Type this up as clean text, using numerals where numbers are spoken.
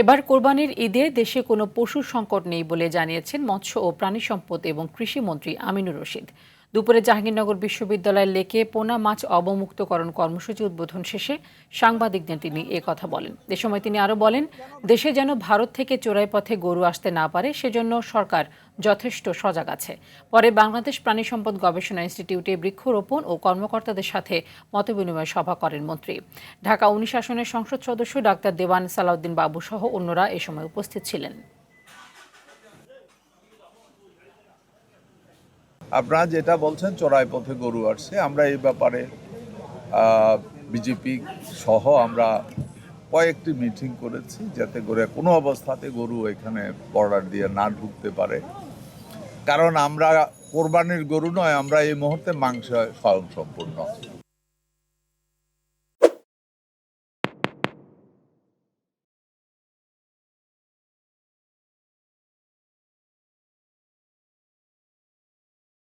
এবার কোরবানির ঈদে দেশে কোনো পশুর সংকট নেই বলে জানিয়েছেন মৎস্য ও প্রাণী সম্পদ এবং কৃষিমন্ত্রী আমিনুর রশিদ। দুপুরে জাহাঙ্গীরনগর বিশ্ববিদ্যালয়ের লেকে পোনা মাছ অবমুক্তকরণ কর্মসূচি উদ্বোধন শেষে সাংবাদিকদের তিনি কথা বলেন। এ সময় তিনি আরও বলেন, দেশে যেন ভারত থেকে চোরাই পথে গরু আসতে না পারে সেজন্য সরকার যথেষ্ট সজাগ আছে। পরে বাংলাদেশ প্রাণী সম্পদ গবেষণা ইনস্টিটিউটে বৃক্ষরোপণ ও কর্মকর্তাদের সাথে মতবিনিময় সভা করেন মন্ত্রী। ঢাকা ১৯ আসনের সংসদ সদস্য ডাক্তার দেওয়ান সালাউদ্দিন বাবু সহ অন্যরা এ সময় উপস্থিত ছিলেন। আপনারা যেটা বলছেন চোরাই পথে গরু আসছে, আমরা এই ব্যাপারে বিজেপি সহ আমরা কয়েকটি মিটিং করেছি যাতে করে কোনো অবস্থাতে গরু এখানে বর্ডার দিয়ে না ঢুকতে পারে। কারণ আমরা কোরবানির গরু নয়, আমরা এই মুহূর্তে মাংস স্বয়ংসম্পূর্ণ।